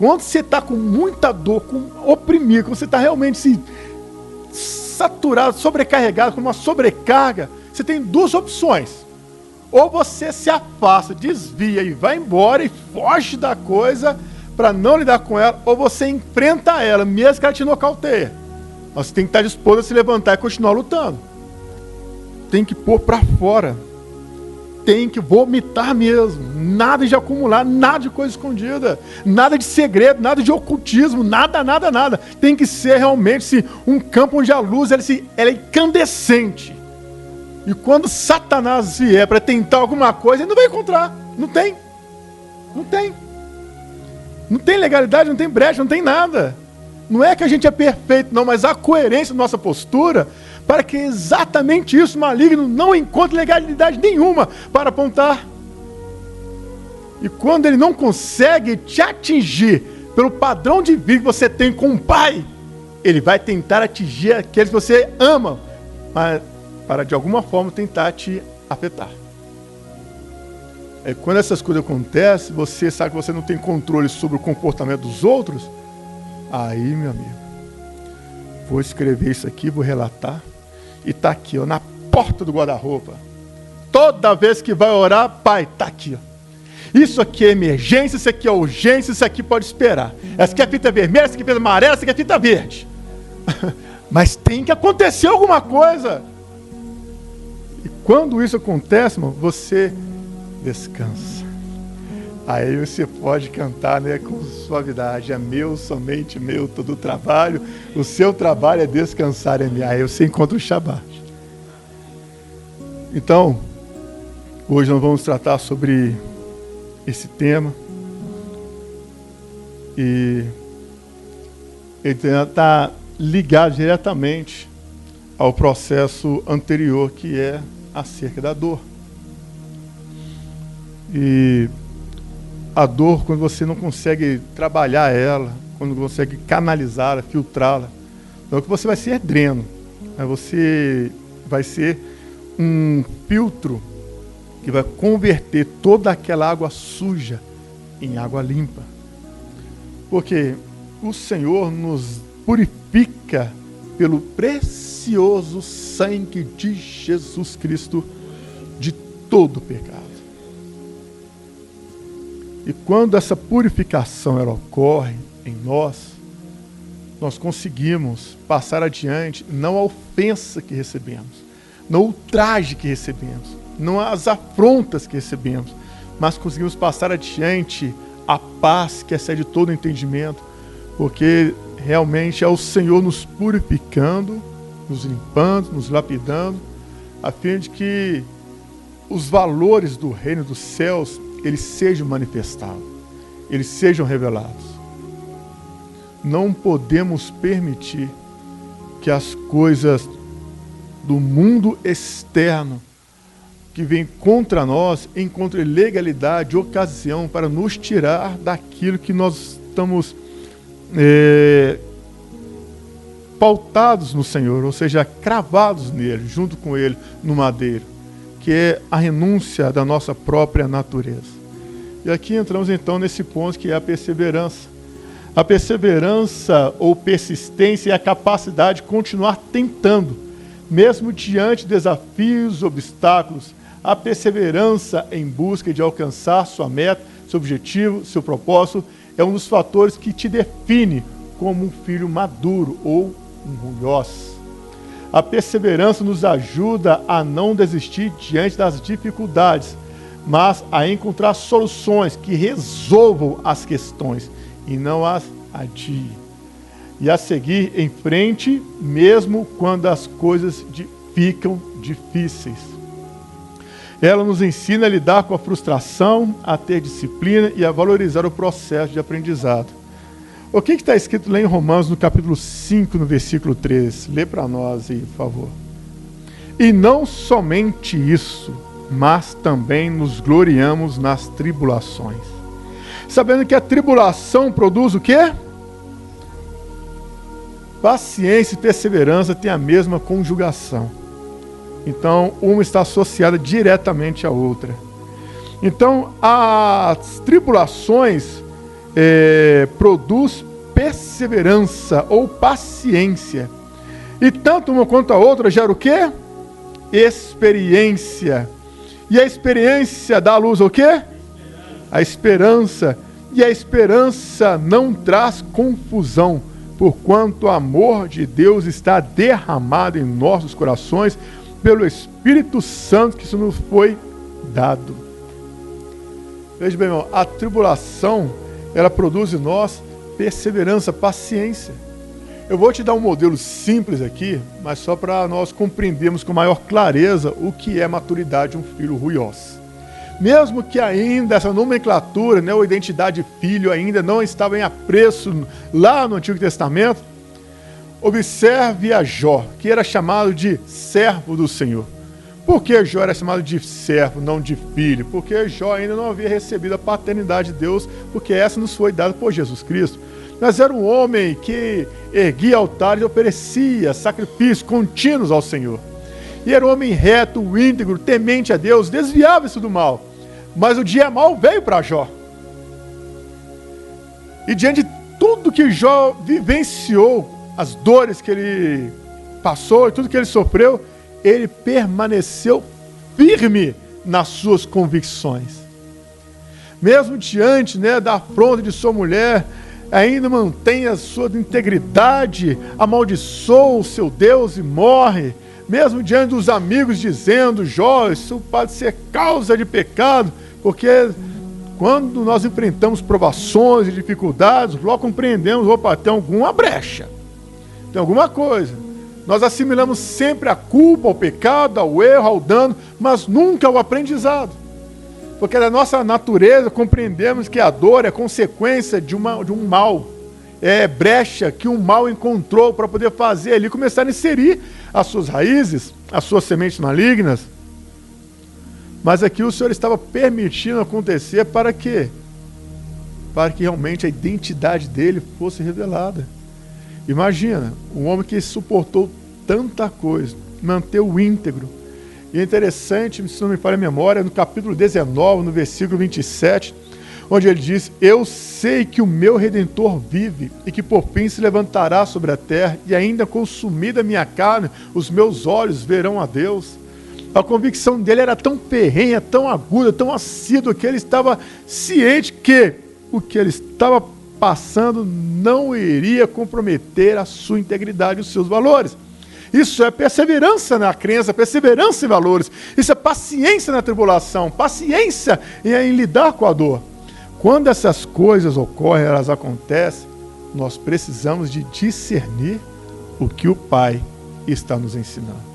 Quando você está com muita dor, oprimido, quando você está realmente saturado, sobrecarregado, com uma sobrecarga, você tem duas opções. Ou você se afasta, desvia e vai embora e foge da coisa para não lidar com ela, ou você enfrenta ela, mesmo que ela te nocauteie. Mas você tem que estar disposto a se levantar e continuar lutando. Tem que pôr para fora. Tem que vomitar mesmo. Nada de acumular, nada de coisa escondida. Nada de segredo, nada de ocultismo, nada. Tem que ser realmente um campo onde a luz ela é incandescente. E quando Satanás vier para tentar alguma coisa, ele não vai encontrar. Não tem. Não tem legalidade, não tem brecha, não tem nada. Não é que a gente é perfeito, não, mas a coerência da nossa postura para que exatamente isso, o maligno, não encontre legalidade nenhuma para apontar. E quando ele não consegue te atingir pelo padrão de vida que você tem com o Pai, ele vai tentar atingir aqueles que você ama, mas para de alguma forma tentar te afetar. Quando essas coisas acontecem, você sabe que você não tem controle sobre o comportamento dos outros, aí, meu amigo, vou escrever isso aqui, vou relatar, e está aqui, ó, na porta do guarda-roupa. Toda vez que vai orar, Pai, está aqui, ó. Isso aqui é emergência, isso aqui é urgência, isso aqui pode esperar. Essa aqui é fita vermelha, essa aqui é fita amarela, essa aqui é fita verde. Mas tem que acontecer alguma coisa. E quando isso acontece, irmão, você descansa. Aí você pode cantar, né, com suavidade. É meu, somente meu, todo o trabalho. O seu trabalho é descansar em mim. Aí você encontra o Shabat. Então, hoje nós vamos tratar sobre esse tema. E ele está ligado diretamente ao processo anterior, que é acerca da dor. E a dor, quando você não consegue trabalhar ela, quando não consegue canalizá-la, filtrá-la, não é que você vai ser dreno, mas você vai ser um filtro que vai converter toda aquela água suja em água limpa. Porque o Senhor nos purifica pelo precioso sangue de Jesus Cristo de todo pecado. E quando essa purificação ela ocorre em nós conseguimos passar adiante não a ofensa que recebemos, não o ultraje que recebemos, não as afrontas que recebemos, mas conseguimos passar adiante a paz que excede todo entendimento, porque realmente é o Senhor nos purificando, nos limpando, nos lapidando, a fim de que os valores do reino dos céus eles sejam manifestados, eles sejam revelados. Não podemos permitir que as coisas do mundo externo que vem contra nós encontrem legalidade, ocasião para nos tirar daquilo que nós estamos pautados no Senhor, ou seja, cravados nele, junto com ele no madeiro, que é a renúncia da nossa própria natureza. E aqui entramos então nesse ponto que é a perseverança. A perseverança ou persistência é a capacidade de continuar tentando, mesmo diante de desafios, obstáculos. A perseverança em busca de alcançar sua meta, seu objetivo, seu propósito, é um dos fatores que te define como um filho maduro ou um rulhós. A perseverança nos ajuda a não desistir diante das dificuldades, mas a encontrar soluções que resolvam as questões e não as adiem. E a seguir em frente, mesmo quando as coisas ficam difíceis. Ela nos ensina a lidar com a frustração, a ter disciplina e a valorizar o processo de aprendizado. O que está escrito lá em Romanos, no capítulo 5, no versículo 13? Lê para nós aí, por favor. E não somente isso, mas também nos gloriamos nas tribulações. Sabendo que a tribulação produz o quê? Paciência e perseverança têm a mesma conjugação. Então, uma está associada diretamente à outra. Então, as tribulações, produz perseverança ou paciência. E tanto uma quanto a outra gera o quê? Experiência. E a experiência dá à luz o quê? A esperança. E a esperança não traz confusão, porquanto o amor de Deus está derramado em nossos corações pelo Espírito Santo que nos foi dado. Veja bem, irmão, a tribulação, ela produz em nós perseverança, paciência. Eu vou te dar um modelo simples aqui, mas só para nós compreendermos com maior clareza o que é maturidade de um filho ruiós. Mesmo que ainda essa nomenclatura, né, ou identidade de filho ainda não estava em apreço lá no Antigo Testamento, observe a Jó, que era chamado de servo do Senhor. Por que Jó era chamado de servo, não de filho? Porque Jó ainda não havia recebido a paternidade de Deus, porque essa nos foi dada por Jesus Cristo. Mas era um homem que erguia altares e oferecia sacrifícios contínuos ao Senhor. E era um homem reto, íntegro, temente a Deus, desviava-se do mal. Mas o dia mau veio para Jó. E diante de tudo que Jó vivenciou, as dores que ele passou e tudo que ele sofreu, ele permaneceu firme nas suas convicções. Mesmo diante, né, da afronta de sua mulher, ainda mantém a sua integridade, amaldiçoa o seu Deus e morre. Mesmo diante dos amigos dizendo, Jó, isso pode ser causa de pecado, porque quando nós enfrentamos provações e dificuldades, logo compreendemos, opa, tem alguma brecha, tem alguma coisa. Nós assimilamos sempre a culpa, ao pecado, ao erro, ao dano, mas nunca ao aprendizado. Porque da nossa natureza compreendemos que a dor é consequência de um mal. É brecha que um mal encontrou para poder fazer ali, começar a inserir as suas raízes, as suas sementes malignas. Mas aqui o Senhor estava permitindo acontecer para quê? Para que realmente a identidade dele fosse revelada. Imagina, um homem que suportou tanta coisa, manteve-o íntegro. E é interessante, se não me falha a memória, no capítulo 19, no versículo 27, onde ele diz, eu sei que o meu Redentor vive e que por fim se levantará sobre a terra e ainda consumida a minha carne, os meus olhos verão a Deus. A convicção dele era tão ferrenha, tão aguda, tão assídua, que ele estava ciente que o que ele estava passando não iria comprometer a sua integridade e os seus valores. Isso é perseverança na crença, perseverança em valores. Isso é paciência na tribulação, paciência em lidar com a dor. Quando essas coisas ocorrem, elas acontecem, nós precisamos de discernir o que o Pai está nos ensinando.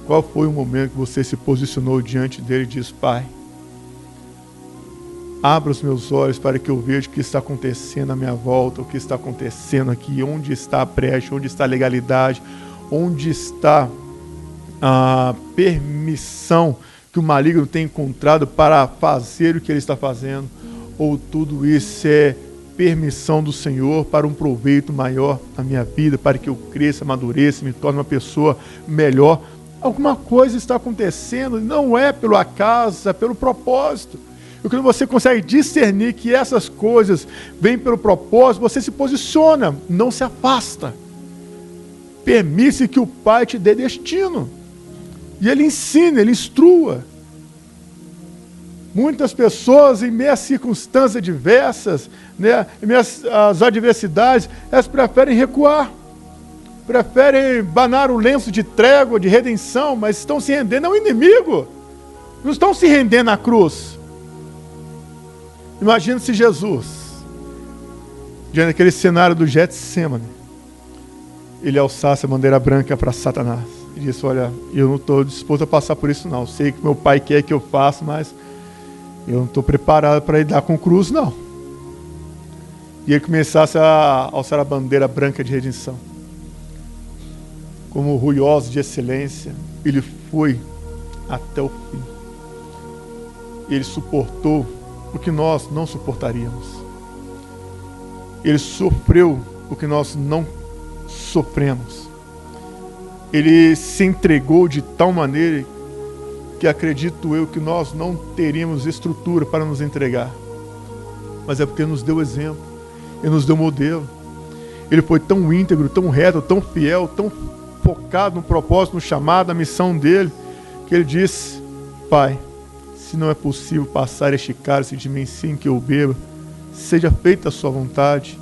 Qual foi o momento que você se posicionou diante dele e disse, Pai, abra os meus olhos para que eu veja o que está acontecendo à minha volta, o que está acontecendo aqui, onde está a brecha, onde está a legalidade, onde está a permissão que o maligno tem encontrado para fazer o que ele está fazendo, ou tudo isso é permissão do Senhor para um proveito maior na minha vida, para que eu cresça, amadureça, me torne uma pessoa melhor. Alguma coisa está acontecendo, não é pelo acaso, é pelo propósito. E quando você consegue discernir que essas coisas vêm pelo propósito, você se posiciona, não se afasta. Permite que o Pai te dê destino. E Ele ensina, Ele instrua. Muitas pessoas, em meio a circunstâncias diversas, né, em meio às adversidades, elas preferem recuar. Preferem banar o lenço de trégua, de redenção, mas estão se rendendo ao inimigo. Não estão se rendendo à cruz. Imagina se Jesus, diante daquele cenário do Getsemane, ele alçasse a bandeira branca para Satanás e disse, olha, eu não estou disposto a passar por isso não, sei que meu pai quer que eu faça, mas eu não estou preparado para lidar com cruz não. E ele começasse a alçar a bandeira branca de redenção. Como ruioso de excelência, ele foi até o fim. Ele suportou o que nós não suportaríamos. Ele sofreu o que nós não sofremos. Ele se entregou de tal maneira que acredito eu que nós não teríamos estrutura para nos entregar. mas é porque Ele nos deu exemplo, Ele nos deu modelo. Ele foi tão íntegro, tão reto, tão fiel, tão focado no propósito, no chamado, na missão dele, que ele disse: Pai, se não é possível passar este cálice de mim sem que eu beba, seja feita a sua vontade.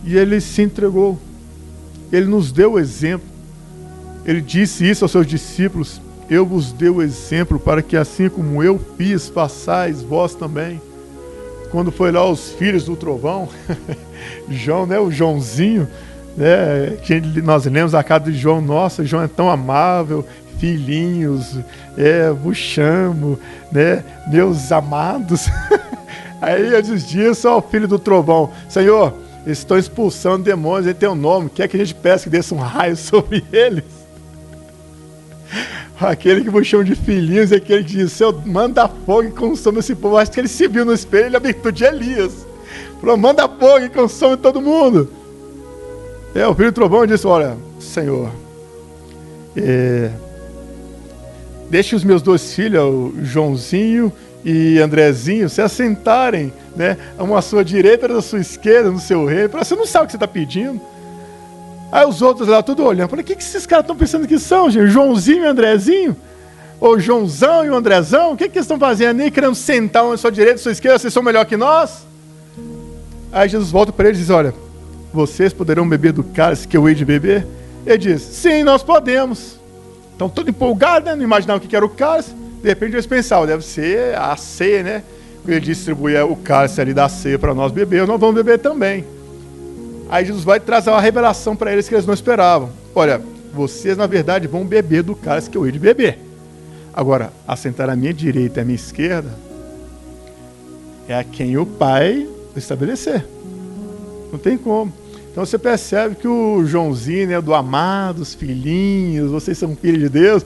E ele se entregou. Ele nos deu o exemplo. Ele disse isso aos seus discípulos: eu vos dei o exemplo para que assim como eu fiz, façais vós também. Quando foi lá os filhos do trovão, João, né, o Joãozinho, né, que nós lemos a casa de João, nossa, João é tão amável, filhinhos, vos chamo, né, meus amados. Aí eles dizem ao filho do trovão: Senhor, eles estão expulsando demônios em teu nome, quer que a gente peça que desça um raio sobre eles? Aquele que vos chama de filhinhos é aquele que diz: Senhor, manda fogo e consome esse povo. Acho que ele se viu no espelho, ele é a virtude de Elias. Falou: manda fogo e consome todo mundo. O filho do trovão disse: olha, Senhor, deixe os meus dois filhos, o Joãozinho e Andrezinho, se assentarem, né, um à sua direita e à sua esquerda, no seu reino. Você não sabe o que você está pedindo. Aí os outros lá, tudo olhando. Falei: o que esses caras estão pensando que são, gente? Joãozinho e Andrezinho? Ou Joãozão e o Andrezão? O que eles estão fazendo aí? Querendo sentar um à sua direita, à sua esquerda? Vocês são melhor que nós? Aí Jesus volta para eles e diz: olha, vocês poderão beber do cálice que eu hei de beber? Ele diz: sim, nós podemos. Então, todo empolgado, né? Não imaginavam o que era o cálice. De repente eles pensavam: deve ser a ceia, né? Ele distribui o cálice ali da ceia para nós beber, nós vamos beber também. Aí Jesus vai trazer uma revelação para eles que eles não esperavam. Olha, vocês na verdade vão beber do cálice que eu hei de beber. Agora, assentar à minha direita e à minha esquerda é a quem o Pai estabelecer. Não tem como. Então você percebe que o Joãozinho, né, do amados filhinhos, vocês são filhos de Deus,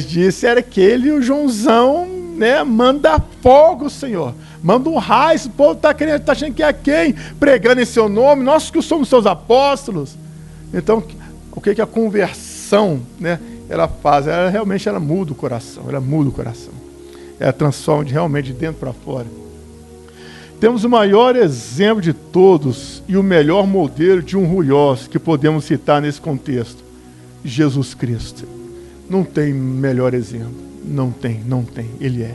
disse, era aquele, o Joãozão, né, manda fogo, Senhor. Manda um raio, esse povo está achando que é quem? Pregando em seu nome, nós que somos seus apóstolos. Então, o que a conversão, né, ela faz? Ela realmente muda o coração, ela transforma realmente de dentro para fora. Temos o maior exemplo de todos e o melhor modelo de um ruiós que podemos citar nesse contexto: Jesus Cristo. Não tem melhor exemplo, não tem, Ele é.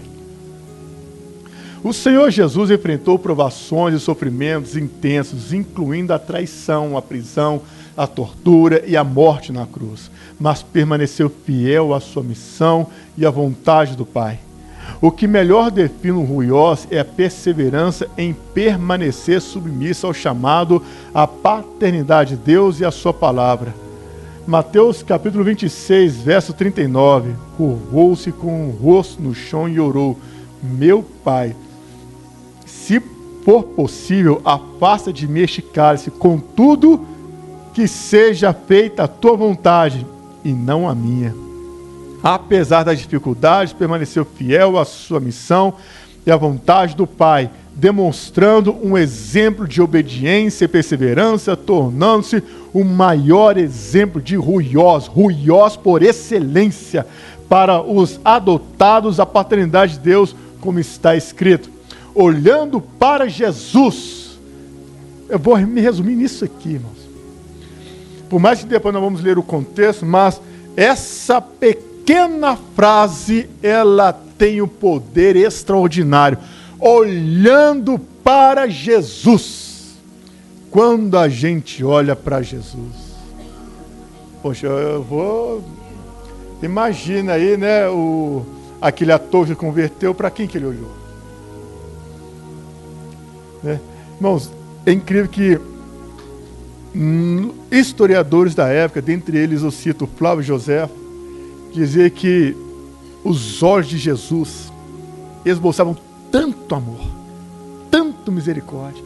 O Senhor Jesus enfrentou provações e sofrimentos intensos, incluindo a traição, a prisão, a tortura e a morte na cruz, mas permaneceu fiel à sua missão e à vontade do Pai. O que melhor define um ruiós é a perseverança em permanecer submisso ao chamado, à paternidade de Deus e à sua palavra. Mateus capítulo 26, verso 39, curvou-se com o rosto no chão e orou: meu Pai, se for possível, afasta de mim este cálice, contudo, que seja feita a tua vontade e não a minha. Apesar das dificuldades, permaneceu fiel à sua missão e à vontade do Pai, demonstrando um exemplo de obediência e perseverança, tornando-se o maior exemplo de ruiós por excelência, para os adotados a paternidade de Deus, como está escrito. Olhando para Jesus, eu vou me resumir nisso aqui, irmãos. Por mais que depois nós vamos ler o contexto, mas essa pequena frase, ela tem um poder extraordinário. Olhando para Jesus. Quando a gente olha para Jesus, poxa, eu vou... Imagina aí, né, aquele ator que converteu, para quem que ele olhou? Né? Irmãos, é incrível que historiadores da época, dentre eles eu cito Flávio José, dizia que os olhos de Jesus esboçavam tanto amor, tanto misericórdia,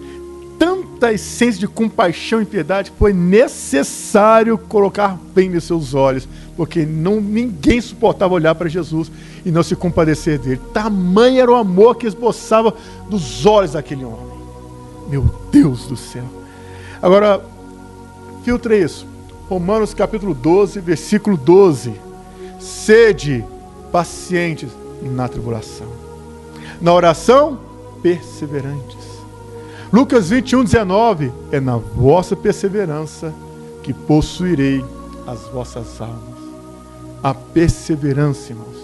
tanta essência de compaixão e piedade, que foi necessário colocar bem nos seus olhos, porque ninguém suportava olhar para Jesus e não se compadecer dele. Tamanho era o amor que esboçava dos olhos daquele homem. Meu Deus do céu. Agora, filtre isso. Romanos capítulo 12, versículo 12. Sede pacientes na tribulação, na oração perseverantes. Lucas 21:19, é na vossa perseverança que possuirei as vossas almas. A perseverança, irmãos,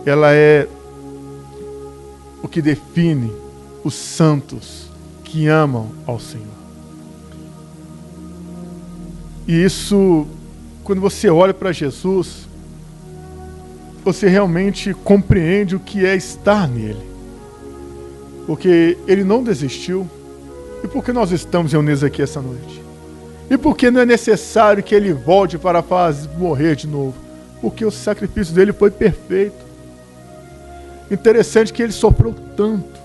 ela é o que define os santos que amam ao Senhor. E isso, quando você olha para Jesus, você realmente compreende o que é estar nele. Porque ele não desistiu. E por que nós estamos reunidos aqui essa noite? E por que não é necessário que ele volte para morrer de novo? Porque o sacrifício dele foi perfeito. Interessante que ele sofreu tanto.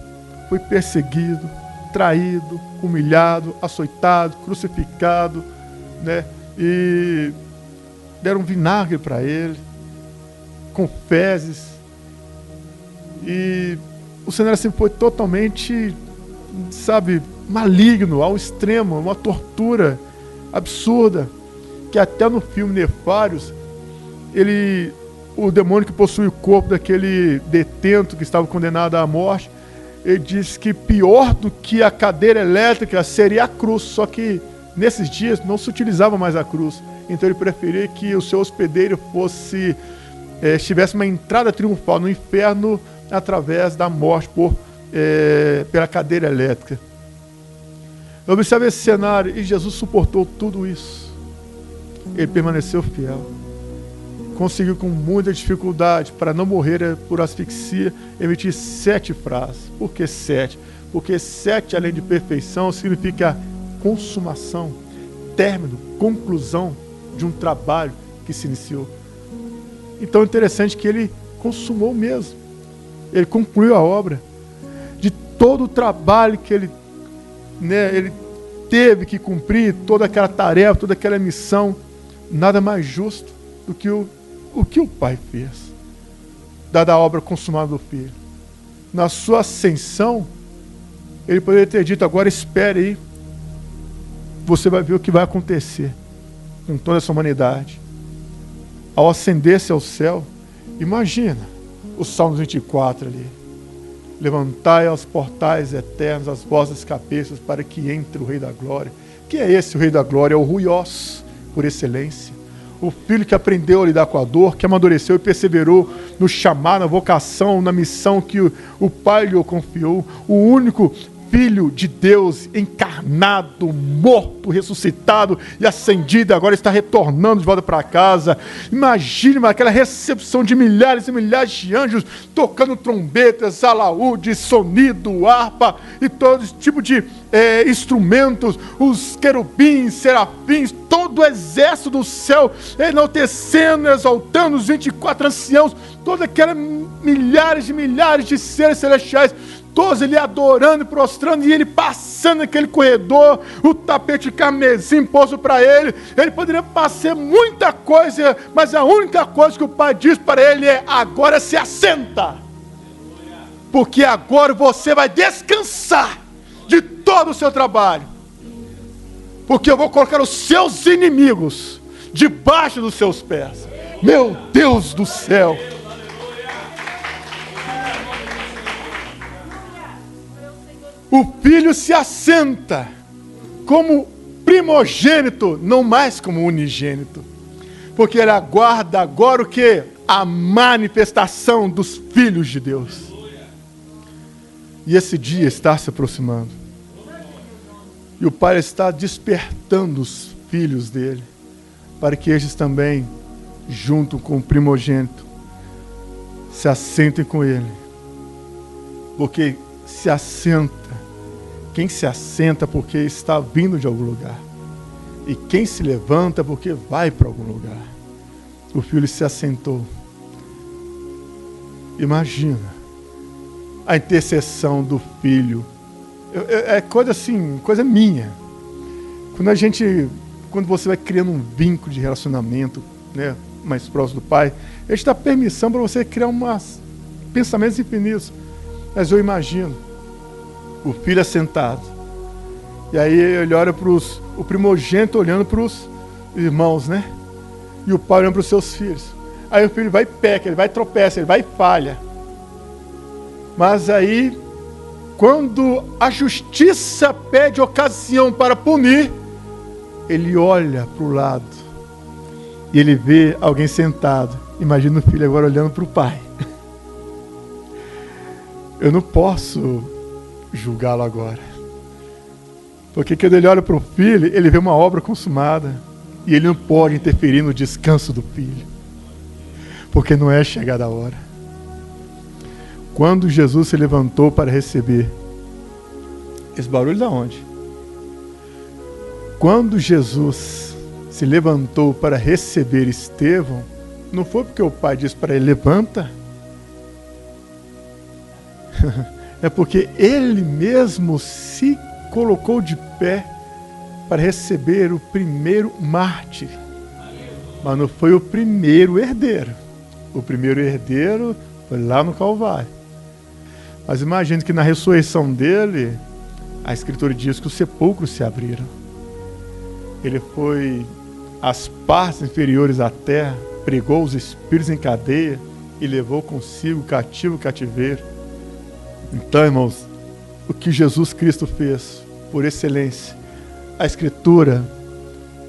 Foi perseguido, traído, humilhado, açoitado, crucificado, né? E deram vinagre para ele, com fezes. E o Senhor assim foi totalmente, maligno, ao extremo, uma tortura absurda, que até no filme Nefários, o demônio que possui o corpo daquele detento que estava condenado à morte, ele disse que pior do que a cadeira elétrica seria a cruz, só que nesses dias não se utilizava mais a cruz, então ele preferia que o seu hospedeiro tivesse uma entrada triunfal no inferno através da morte pela cadeira elétrica. Eu observo esse cenário e Jesus suportou tudo isso. Ele permaneceu fiel. Conseguiu com muita dificuldade, para não morrer por asfixia, emitir 7 frases. Por que 7? Porque 7, além de perfeição, significa consumação, término, conclusão de um trabalho que se iniciou. Então é interessante que ele consumou mesmo. Ele concluiu a obra. De todo o trabalho que ele teve que cumprir, toda aquela tarefa, toda aquela missão, nada mais justo do que o que o Pai fez, dada a obra consumada do Filho. Na sua ascensão, ele poderia ter dito: agora espere aí, você vai ver o que vai acontecer com toda essa humanidade. Ao ascender-se ao céu, imagina o Salmo 24 ali: levantai aos portais eternos as vossas cabeças para que entre o Rei da Glória. Que é esse o Rei da Glória? É o Ruiós, por excelência. O filho que aprendeu a lidar com a dor, que amadureceu e perseverou no chamar, na vocação, na missão que o Pai lhe confiou. O único Filho de Deus encarnado, morto, ressuscitado e ascendido, agora está retornando de volta para casa. Imagine aquela recepção de milhares e milhares de anjos tocando trombetas, alaúde, sonido, harpa e todo tipo de instrumentos, os querubins, serafins, todo o exército do céu enaltecendo, exaltando os 24 anciãos, todos aqueles milhares e milhares de seres celestiais, todos ele adorando e prostrando, e ele passando naquele corredor, o tapete carmesim posto para ele. Ele poderia passar muita coisa, mas a única coisa que o Pai diz para ele é: agora se assenta, porque agora você vai descansar de todo o seu trabalho, porque eu vou colocar os seus inimigos debaixo dos seus pés. Meu Deus do céu! O filho se assenta como primogênito, não mais como unigênito, porque ele aguarda agora o quê? A manifestação dos filhos de Deus. E esse dia está se aproximando. E o Pai está despertando os filhos dele, para que eles também, junto com o primogênito, se assentem com ele. Porque se assenta. Quem se assenta porque está vindo de algum lugar. E quem se levanta porque vai para algum lugar. O filho se assentou. Imagina a intercessão do filho. É coisa assim, coisa minha. Quando você vai criando um vínculo de relacionamento, né, mais próximo do Pai, ele dá permissão para você criar pensamentos infinitos. Mas eu imagino o filho assentado. E aí ele olha o primogênito olhando para os irmãos, né? E o pai olhando para os seus filhos. Aí o filho vai e peca, ele vai e tropeça, ele vai e falha. Mas aí quando a justiça pede ocasião para punir, ele olha para o lado e ele vê alguém sentado. Imagina o filho agora olhando para o pai. Eu não posso julgá-lo agora, porque quando ele olha para o filho, ele vê uma obra consumada e ele não pode interferir no descanso do filho, porque não é chegada a hora. Quando Jesus se levantou para receber, esse barulho da onde? Quando Jesus se levantou para receber Estevão, não foi porque o pai disse para ele: levanta. É porque ele mesmo se colocou de pé para receber o primeiro mártir. Mas não foi o primeiro herdeiro. O primeiro herdeiro foi lá no Calvário. Mas imagine que na ressurreição dele, a Escritura diz que os sepulcros se abriram. Ele foi às partes inferiores da terra, pregou os espíritos em cadeia e levou consigo o cativo cativeiro. Então, irmãos, o que Jesus Cristo fez, por excelência, a Escritura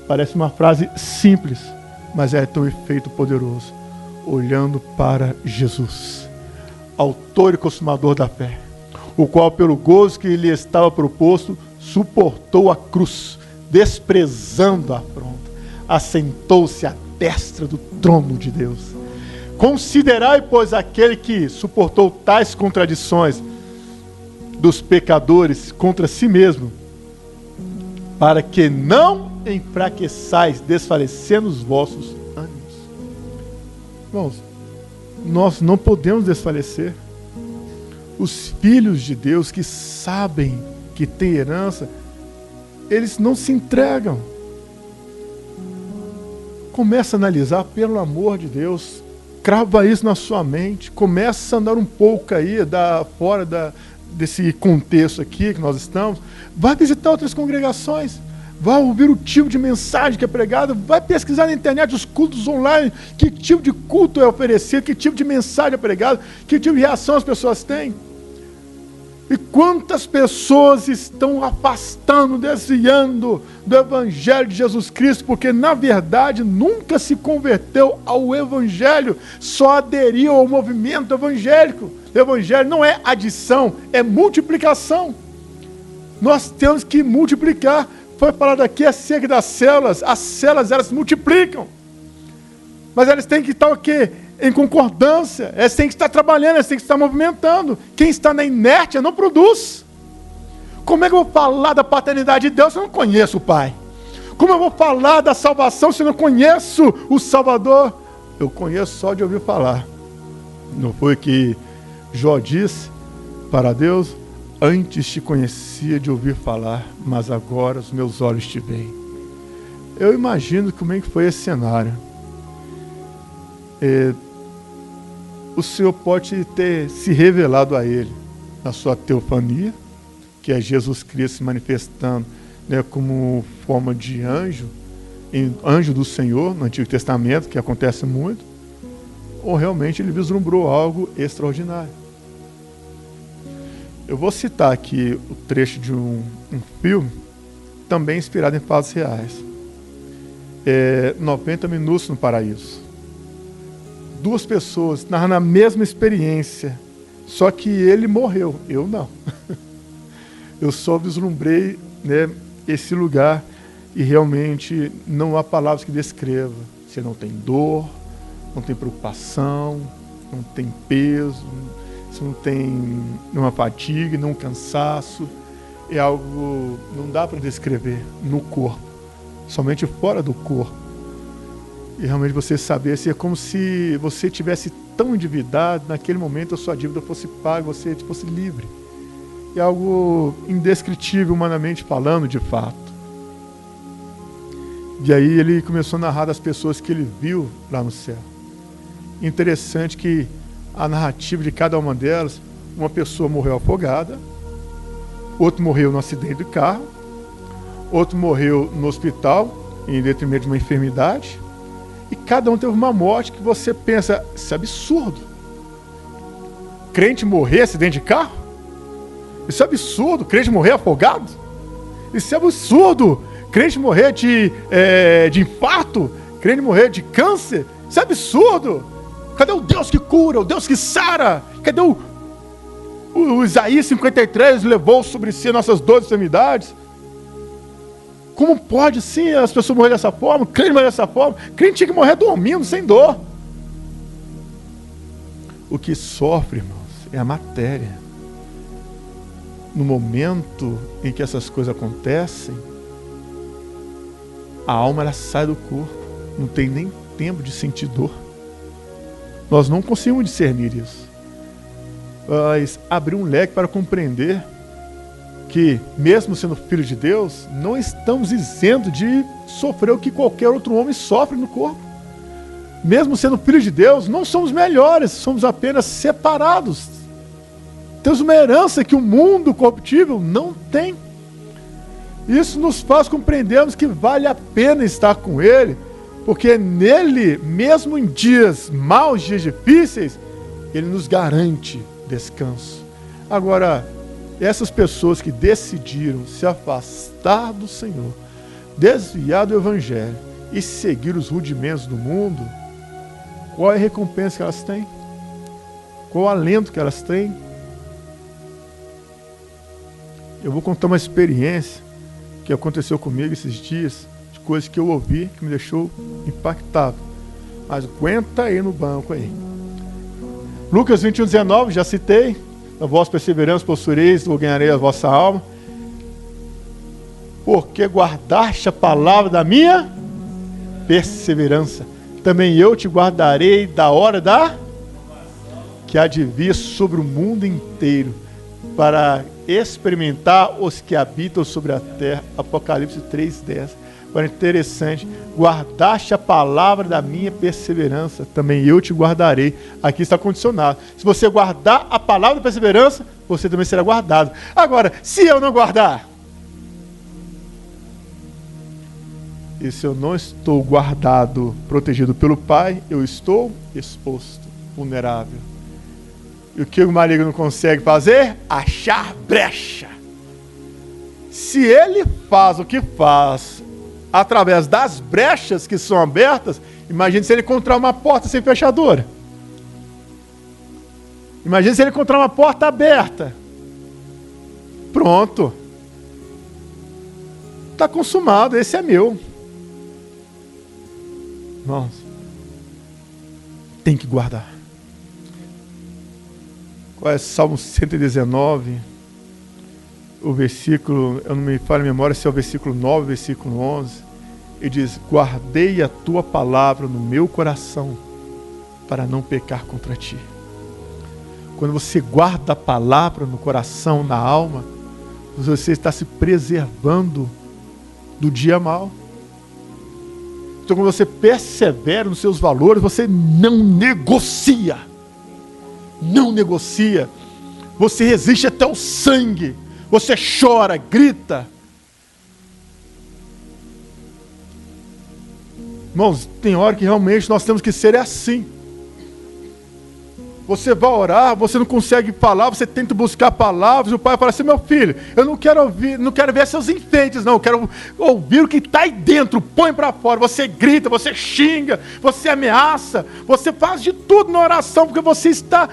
parece uma frase simples, mas é tão efeito poderoso. Olhando para Jesus, autor e consumador da fé, o qual, pelo gozo que lhe estava proposto, suportou a cruz, desprezando a afronta, assentou-se à destra do trono de Deus. Considerai, pois, aquele que suportou tais contradições dos pecadores contra si mesmo, para que não enfraqueçais, desfalecendo os vossos ânimos. Irmãos, nós não podemos desfalecer. Os filhos de Deus que sabem que têm herança, eles não se entregam. Começa a analisar, pelo amor de Deus, crava isso na sua mente, começa a andar um pouco aí, fora desse contexto aqui que nós estamos, vai visitar outras congregações, vai ouvir o tipo de mensagem que é pregada, vai pesquisar na internet os cultos online, que tipo de culto é oferecido, que tipo de mensagem é pregada, que tipo de reação as pessoas têm. E quantas pessoas estão afastando, desviando do Evangelho de Jesus Cristo, porque na verdade nunca se converteu ao Evangelho, só aderiu ao movimento evangélico. O Evangelho não é adição, é multiplicação. Nós temos que multiplicar. Foi falado aqui acerca das células. As células, elas se multiplicam, mas elas têm que estar o quê? Em concordância. Elas têm que estar trabalhando, elas têm que estar movimentando. Quem está na inércia não produz. Como é que eu vou falar da paternidade de Deus se eu não conheço o Pai? Como eu vou falar da salvação se eu não conheço o Salvador? Eu conheço só de ouvir falar. Não foi que Jó disse para Deus: antes te conhecia de ouvir falar, mas agora os meus olhos te veem. Eu imagino como é que foi esse cenário. O Senhor pode ter se revelado a ele na sua teofania, que é Jesus Cristo se manifestando, né, como forma de anjo, anjo do Senhor no Antigo Testamento, que acontece muito, ou realmente ele vislumbrou algo extraordinário. Eu vou citar aqui o trecho de um filme, também inspirado em fatos reais. 90 Minutos no Paraíso. Duas pessoas narrando a mesma experiência, só que ele morreu, eu não. Eu só vislumbrei, né, esse lugar, e realmente não há palavras que descrevam. Você não tem dor, não tem preocupação, não tem peso, você não tem nenhuma fadiga, nenhum cansaço. É algo, não dá para descrever no corpo, somente fora do corpo. E realmente você saber, assim, é como se você tivesse tão endividado, naquele momento a sua dívida fosse paga, você fosse livre. É algo indescritível, humanamente falando, de fato. E aí ele começou a narrar das pessoas que ele viu lá no céu. Interessante que a narrativa de cada uma delas, uma pessoa morreu afogada, outro morreu no acidente de carro, outro morreu no hospital, em detrimento de uma enfermidade, e cada um teve uma morte que você pensa, isso é absurdo. Crente morrer acidente de carro? Isso é absurdo, crente morrer afogado. Isso é absurdo, crente morrer de infarto, crente morrer de câncer. Isso é absurdo. Cadê o Deus que cura, o Deus que sara? Cadê o Isaías 53 levou sobre si nossas dores e enfermidades? Como pode sim as pessoas morrerem dessa forma? Crente morrer dessa forma? Crente tinha que morrer dormindo, sem dor. O que sofre, irmãos, é a matéria. No momento em que essas coisas acontecem, a alma ela sai do corpo, não tem nem tempo de sentir dor. Nós não conseguimos discernir isso. Mas abrir um leque para compreender que, mesmo sendo filho de Deus, não estamos isentos de sofrer o que qualquer outro homem sofre no corpo. Mesmo sendo filho de Deus, não somos melhores, somos apenas separados. Temos uma herança que o mundo corruptível não tem. Isso nos faz compreendermos que vale a pena estar com Ele, porque nele, mesmo em dias maus, dias difíceis, Ele nos garante descanso. Agora, essas pessoas que decidiram se afastar do Senhor, desviar do Evangelho e seguir os rudimentos do mundo, qual é a recompensa que elas têm? Qual o alento que elas têm? Eu vou contar uma experiência que aconteceu comigo esses dias, de coisas que eu ouvi, que me deixou impactado. Mas aguenta aí no banco aí. Lucas 21:19, já citei. A vossa perseverança possuireis, ou ganharei a vossa alma. Porque guardaste a palavra da minha perseverança. Também eu te guardarei da hora que há de vir sobre o mundo inteiro, para experimentar os que habitam sobre a terra. Apocalipse 3:10. Agora, interessante, guardaste a palavra da minha perseverança, também eu te guardarei. Aqui está condicionado. Se você guardar a palavra da perseverança, você também será guardado. Agora, se eu não guardar, e se eu não estou guardado, protegido pelo Pai, eu estou exposto, vulnerável. E o que o maligno consegue fazer? Achar brecha. Se ele faz o que faz através das brechas que são abertas, imagine se ele encontrar uma porta sem fechadura. Imagine se ele encontrar uma porta aberta. Pronto. Está consumado, esse é meu. Irmãos, tem que guardar. Qual é Salmo 119? O versículo, eu não me falo em memória se é o versículo 9, versículo 11. Ele diz: guardei a tua palavra no meu coração, para não pecar contra ti. Quando você guarda a palavra no coração, na alma, você está se preservando do dia mau. Então, quando você persevera nos seus valores, você não negocia. Não negocia. Você resiste até o sangue. Você chora, grita. Irmãos, tem hora que realmente nós temos que ser assim. Você vai orar, você não consegue falar, você tenta buscar palavras, e o pai fala assim: meu filho, eu não quero ouvir, não quero ver seus enfeites, não, eu quero ouvir o que está aí dentro, põe para fora. Você grita, você xinga, você ameaça, você faz de tudo na oração, porque você está,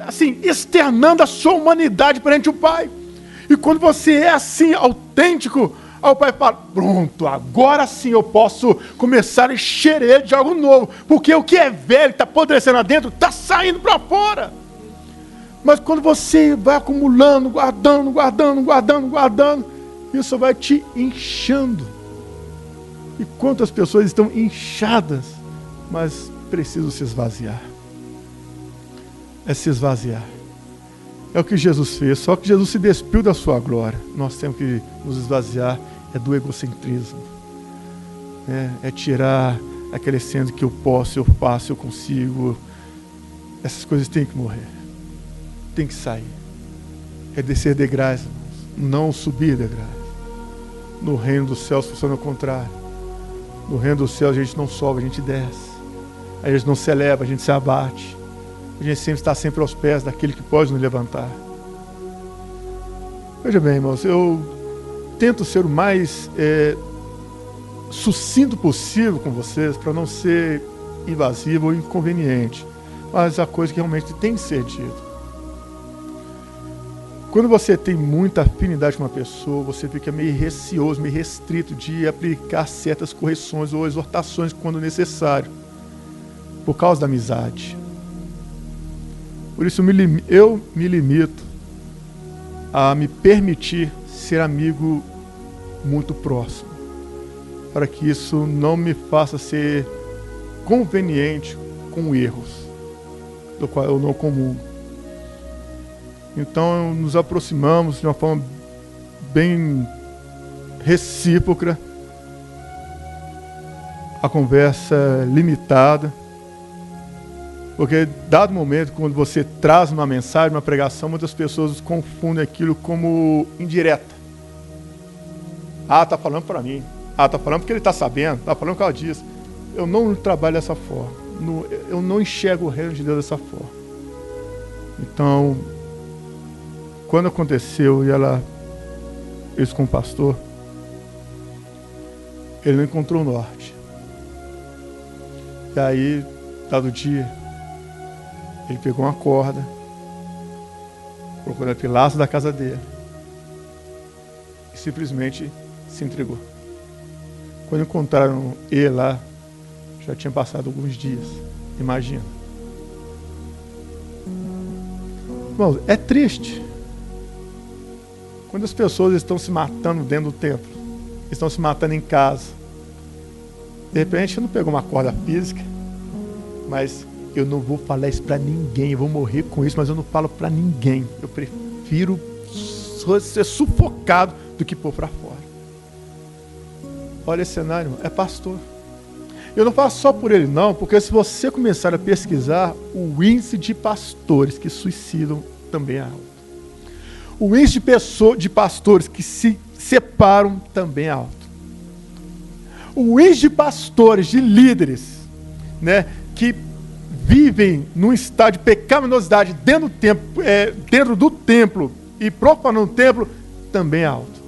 assim, externando a sua humanidade perante o Pai. E quando você é assim, autêntico, aí o Pai fala: pronto, agora sim eu posso começar a encher ele de algo novo, porque o que é velho, está apodrecendo lá dentro, está saindo para fora. Mas quando você vai acumulando, guardando, isso vai te inchando. E quantas pessoas estão inchadas, mas precisam se esvaziar. É se esvaziar. É o que Jesus fez, só que Jesus se despiu da sua glória. Nós temos que nos esvaziar, é do egocentrismo. É tirar aquele sendo que eu posso, eu faço, eu consigo. Essas coisas têm que morrer. Tem que sair. É descer degraus, não subir degraus. No reino dos céus funciona o contrário. No reino dos céus a gente não sobe, a gente desce. A gente não se eleva, a gente se abate. A gente sempre está sempre aos pés daquele que pode nos levantar. Veja bem, irmãos, eu tento ser o mais sucinto possível com vocês, para não ser invasivo ou inconveniente, mas a coisa que realmente tem que ser dita. Quando você tem muita afinidade com uma pessoa, você fica meio receoso, meio restrito de aplicar certas correções ou exortações quando necessário, por causa da amizade. Por isso eu me limito a me permitir ser amigo muito próximo, para que isso não me faça ser conveniente com erros, do qual eu não comungo. Então nos aproximamos de uma forma bem recíproca, a conversa limitada, porque dado momento, quando você traz uma mensagem, uma pregação, muitas pessoas confundem aquilo como indireta. Ah, está falando para mim. Ah, está falando porque ele está sabendo. Está falando por causa disso. Eu não trabalho dessa forma. Eu não enxergo o reino de Deus dessa forma. Então, quando aconteceu isso com o pastor, ele não encontrou o norte. E aí, dado dia, ele pegou uma corda, colocou no pilastro da casa dele e simplesmente se entregou. Quando encontraram ele lá, já tinha passado alguns dias. Imagina. Irmãos, é triste quando as pessoas estão se matando dentro do templo, estão se matando em casa. De repente não pegou uma corda física, mas eu não vou falar isso para ninguém, eu vou morrer com isso, mas eu não falo para ninguém. Eu prefiro ser sufocado do que pôr para fora. Olha esse cenário, é pastor. Eu não falo só por ele não, porque se você começar a pesquisar, o índice de pastores que suicidam também é alto. O índice de pastores que se separam também é alto. O índice de pastores, de líderes, né, que vivem num estado de pecaminosidade dentro do templo e profanando o templo, também é alto.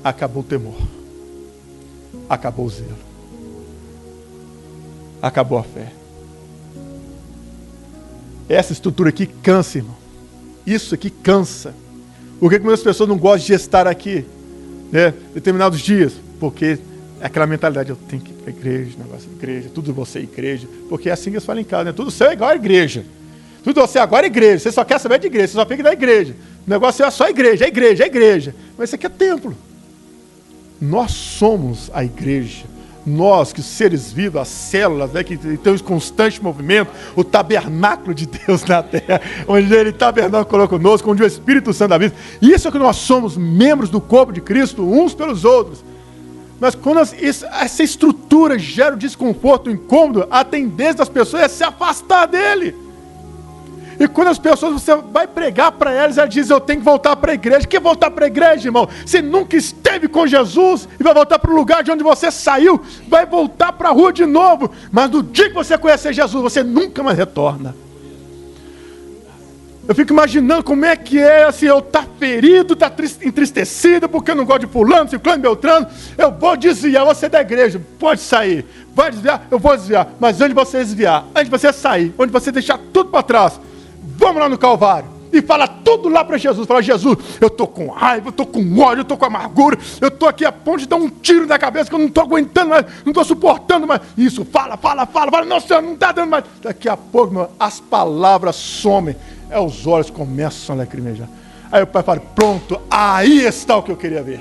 Acabou o temor. Acabou o zelo. Acabou a fé. Essa estrutura aqui cansa, irmão. Isso aqui cansa. Por que muitas pessoas não gostam de estar aqui, né, determinados dias? Porque é aquela mentalidade, eu tenho que ir para a igreja, negócio de igreja, tudo você é igreja. Porque é assim que eles falam em casa, né? Tudo seu é igual à igreja. Tudo você agora é igreja. Você só quer saber de igreja, você só fica na igreja. O negócio é só igreja, é igreja, é igreja. Mas isso aqui é templo. Nós somos a igreja. Nós, que os seres vivos, as células, né, que tem um constante movimento, o tabernáculo de Deus na terra, onde Ele tabernaculou conosco, onde o Espírito Santo habita. Isso é que nós somos membros do corpo de Cristo, uns pelos outros. Mas quando essa estrutura gera o desconforto, o incômodo, a tendência das pessoas é se afastar dele. E quando as pessoas, você vai pregar para elas, elas dizem, eu tenho que voltar para a igreja. Que voltar para a igreja, irmão? Você nunca esteve com Jesus e vai voltar para o lugar de onde você saiu, vai voltar para a rua de novo. Mas no dia que você conhecer Jesus, você nunca mais retorna. Eu fico imaginando como é que é, assim, eu estar ferido, estar entristecido, porque eu não gosto de fulano, ciclano, beltrano, eu vou desviar você da igreja, pode sair, vai desviar, eu vou desviar, mas antes de você desviar, antes de você sair, antes de você deixar tudo para trás, vamos lá no Calvário e fala tudo lá para Jesus. Fala, Jesus, eu estou com raiva, eu estou com ódio, eu estou com amargura, eu estou aqui a ponto de dar um tiro na cabeça que eu não estou aguentando mais, não estou suportando mais. Isso, fala, não, Senhor, não está dando mais. Daqui a pouco, meu, as palavras somem, os olhos começam a lacrimejar. Aí o pai fala, pronto, aí está o que eu queria ver.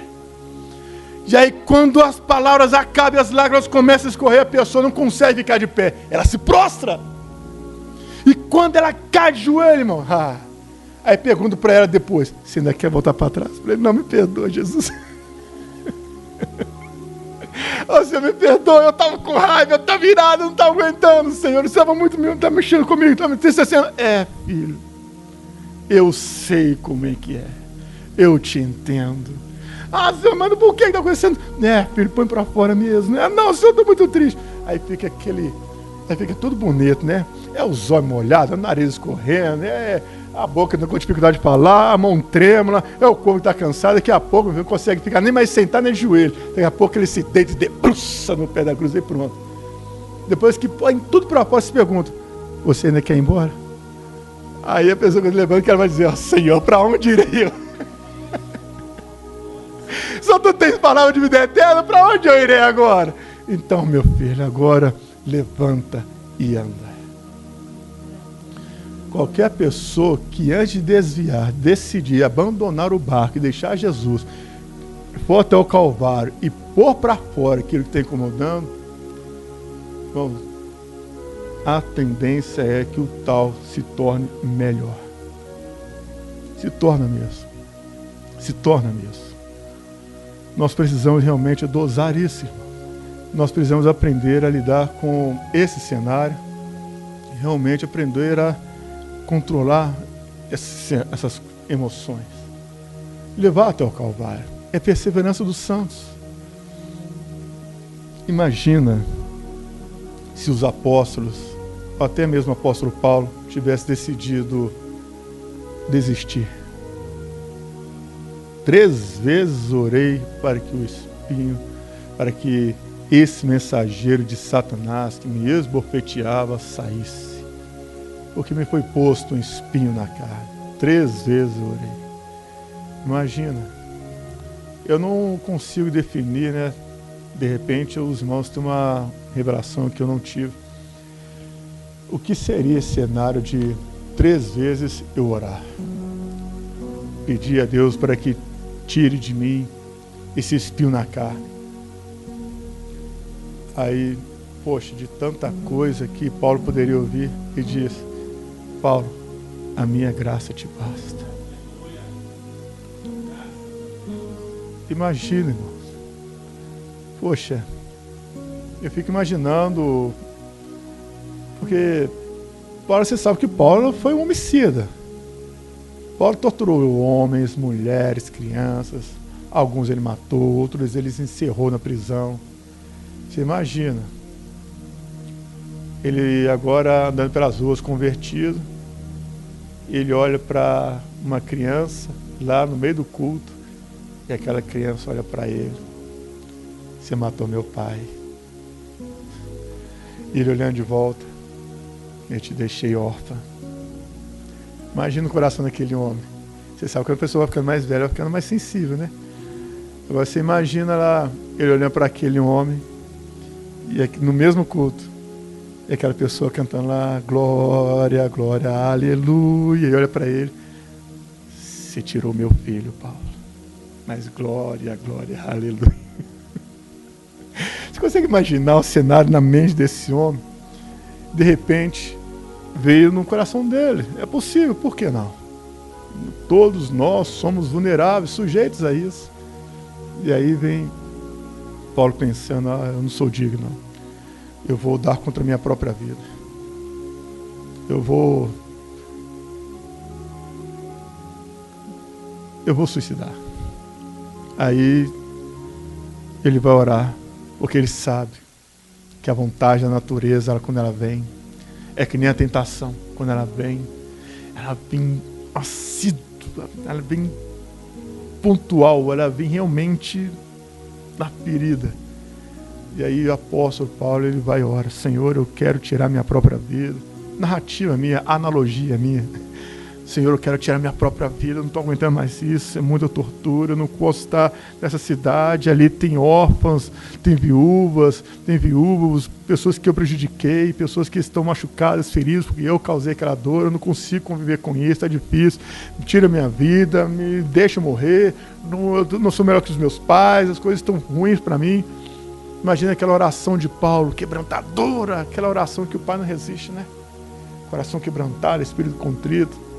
E aí quando as palavras acabam e as lágrimas começam a escorrer, a pessoa não consegue ficar de pé, ela se prostra. E quando ela cai de joelho, irmão, aí pergunto para ela depois, você ainda quer voltar para trás? Eu falei, não, me perdoa, Jesus. Oh, Senhor, me perdoa, eu estava com raiva, eu estava virado, eu não estava aguentando, Senhor, você estava muito, não estava mexendo comigo, estava me entristecendo. Filho, eu sei como é que é, eu te entendo. Senhor, mas por que está acontecendo? Filho, põe para fora mesmo. Não, Senhor, eu estou muito triste. Aí fica tudo bonito, né? Os olhos molhados, o nariz escorrendo, a boca com dificuldade de falar, a mão trêmula, o corpo está cansado, daqui a pouco não consegue ficar nem mais sentado nem de joelho. Daqui a pouco ele se deita e debruça no pé da cruz e pronto. Depois que põe tudo propósito, se pergunta: você ainda quer ir embora? Aí a pessoa que levanta, ela vai dizer: ó, Senhor, para onde irei eu? Só tu tens palavra de vida eterna, para onde eu irei agora? Então, meu filho, agora levanta e anda. Qualquer pessoa que antes de desviar, decidir abandonar o barco e deixar Jesus, for até o Calvário e pôr para fora aquilo que está incomodando, bom, a tendência é que o tal se torne melhor. Se torna mesmo. Se torna mesmo. Nós precisamos realmente dosar isso, irmão. Nós precisamos aprender a lidar com esse cenário, realmente aprender a controlar essas emoções. Levar até o Calvário. É perseverança dos santos. Imagina se os apóstolos, ou até mesmo o apóstolo Paulo, tivesse decidido desistir. 3 vezes orei para que esse mensageiro de Satanás que me esbofeteava saísse. Porque me foi posto um espinho na carne. 3 vezes eu orei. Imagina. Eu não consigo definir, né? De repente os irmãos têm uma revelação que eu não tive. O que seria esse cenário de 3 vezes eu orar? Pedir a Deus para que tire de mim esse espinho na carne. Aí, poxa, de tanta coisa que Paulo poderia ouvir, e diz: Paulo, a minha graça te basta. Imagina, irmãos. Poxa, eu fico imaginando, porque Paulo, você sabe que Paulo foi um homicida. Paulo torturou homens, mulheres, crianças. Alguns ele matou, outros ele encerrou na prisão. Você imagina. Ele agora andando pelas ruas convertido. Ele olha para uma criança lá no meio do culto. E aquela criança olha para ele: você matou meu pai. E ele olhando de volta: eu te deixei órfã. Imagina o coração daquele homem. Você sabe que a pessoa vai ficando mais velha, vai ficando mais sensível, né? Agora você imagina lá, ele olhando para aquele homem, e aqui, no mesmo culto, e aquela pessoa cantando lá: glória, glória, aleluia. E olha para ele: você tirou meu filho, Paulo. Mas glória, glória, aleluia. Você consegue imaginar o cenário na mente desse homem? De repente, veio no coração dele. É possível, por que não? Todos nós somos vulneráveis, sujeitos a isso. E aí vem Paulo pensando: eu não sou digno, não. Eu vou dar contra a minha própria vida. Eu vou suicidar. Aí ele vai orar, porque ele sabe que a vontade da natureza, quando ela vem, é que nem a tentação. Quando ela vem assídua, ela vem pontual, ela vem realmente na ferida. E aí o apóstolo Paulo, ele vai orar: Senhor, eu quero tirar minha própria vida. Narrativa minha, analogia minha. Senhor, eu quero tirar minha própria vida, eu não estou aguentando mais isso, é muita tortura, eu não posso estar nessa cidade, ali tem órfãos, tem viúvas, pessoas que eu prejudiquei, pessoas que estão machucadas, feridas, porque eu causei aquela dor, eu não consigo conviver com isso, é difícil, tira minha vida, me deixa morrer, eu não sou melhor que os meus pais, as coisas estão ruins para mim. Imagina aquela oração de Paulo, quebrantadora, aquela oração que o Pai não resiste, né? Coração quebrantado, espírito contrito.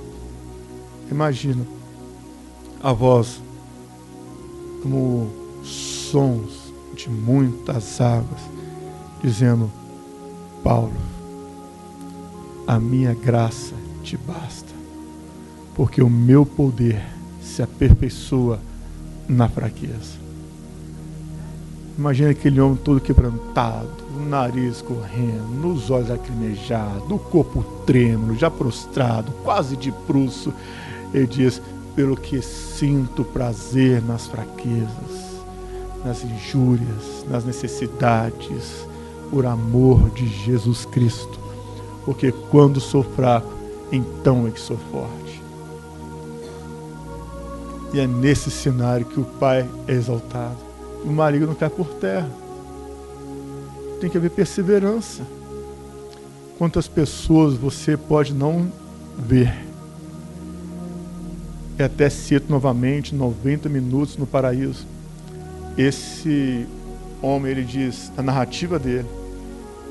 Imagina a voz como sons de muitas águas, dizendo: Paulo, a minha graça te basta, porque o meu poder se aperfeiçoa na fraqueza. Imagina aquele homem todo quebrantado, o nariz correndo, os olhos lacrimejados, o corpo trêmulo, já prostrado, quase de prusso. Ele diz: pelo que sinto prazer nas fraquezas, nas injúrias, nas necessidades, por amor de Jesus Cristo. Porque quando sou fraco, então é que sou forte. E é nesse cenário que o Pai é exaltado. O maligno não cai por terra. Tem que haver perseverança. Quantas pessoas você pode não ver? É até cedo novamente, 90 minutos no paraíso. Esse homem, ele diz, a narrativa dele: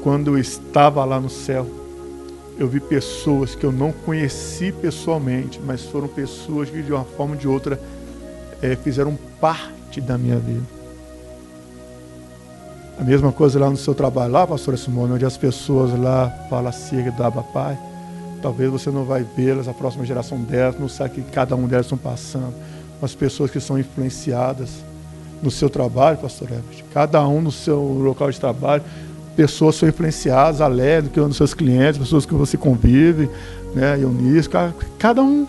quando eu estava lá no céu, eu vi pessoas que eu não conheci pessoalmente, mas foram pessoas que de uma forma ou de outra fizeram parte da minha vida. A mesma coisa lá no seu trabalho, lá, pastora Simone, onde as pessoas lá falam acerca do Abba Pai. Talvez você não vai vê-las, a próxima geração delas, não sabe o que cada um delas estão passando. As pessoas que são influenciadas no seu trabalho, pastor Everett, cada um no seu local de trabalho, pessoas são influenciadas, alegres, que nos seus clientes, pessoas que você convive, né, Eunice, cada um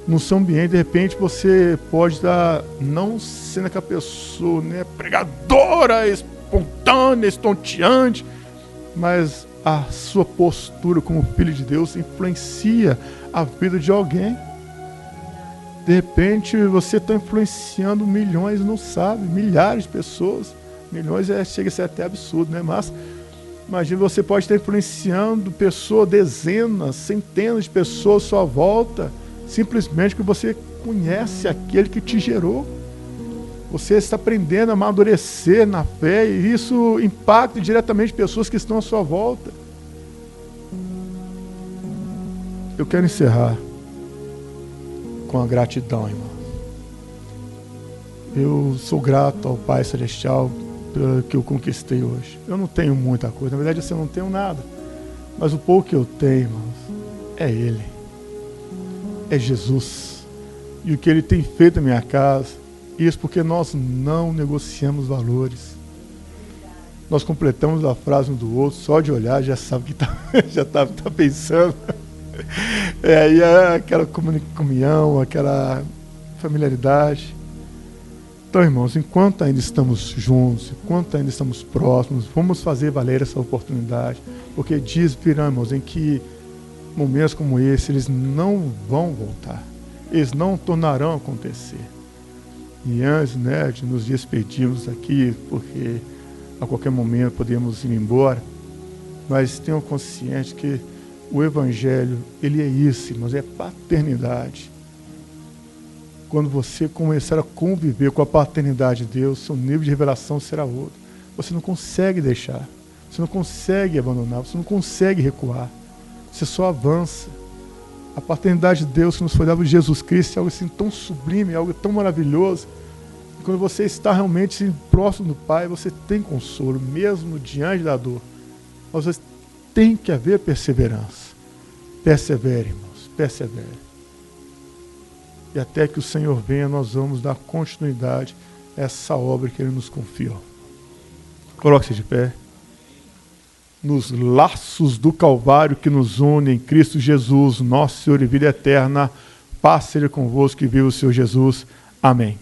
no seu ambiente. De repente você pode estar não sendo aquela pessoa, né, pregadora, espontânea, estonteante, mas a sua postura como filho de Deus influencia a vida de alguém. De repente você está influenciando milhões, não sabe, milhares de pessoas. Milhões chega a ser até absurdo, né? Mas imagina, você pode estar influenciando pessoas, dezenas, centenas de pessoas à sua volta, simplesmente porque você conhece aquele que te gerou. Você está aprendendo a amadurecer na fé e isso impacta diretamente pessoas que estão à sua volta. Eu quero encerrar com a gratidão, irmão. Eu sou grato ao Pai Celestial pelo que eu conquistei hoje. Eu não tenho muita coisa, na verdade eu não tenho nada. Mas o pouco que eu tenho, irmãos, é Ele. É Jesus. E o que Ele tem feito na minha casa, isso porque nós não negociamos valores. Nós completamos a frase um do outro, só de olhar já sabe que já tá pensando. Aí é aquela comunhão, aquela familiaridade. Então, irmãos, enquanto ainda estamos juntos, enquanto ainda estamos próximos, vamos fazer valer essa oportunidade, porque virão, irmãos, em que momentos como esse, eles não vão voltar, eles não tornarão a acontecer. E antes, né, de nos despedirmos aqui, porque a qualquer momento podemos ir embora, mas tenham consciência que o Evangelho, ele é isso, irmãos, é paternidade. Quando você começar a conviver com a paternidade de Deus, seu nível de revelação será outro. Você não consegue deixar, você não consegue abandonar, você não consegue recuar. Você só avança. A paternidade de Deus que nos foi dada por Jesus Cristo é algo assim tão sublime, é algo tão maravilhoso. E quando você está realmente próximo do Pai, você tem consolo, mesmo diante da dor. Mas tem que haver perseverança. Persevere, irmãos, persevere. E até que o Senhor venha, nós vamos dar continuidade a essa obra que Ele nos confiou. Coloque-se de pé. Nos laços do Calvário que nos unem em Cristo Jesus, nosso Senhor e vida eterna, paz seja convosco e viva o Senhor Jesus. Amém.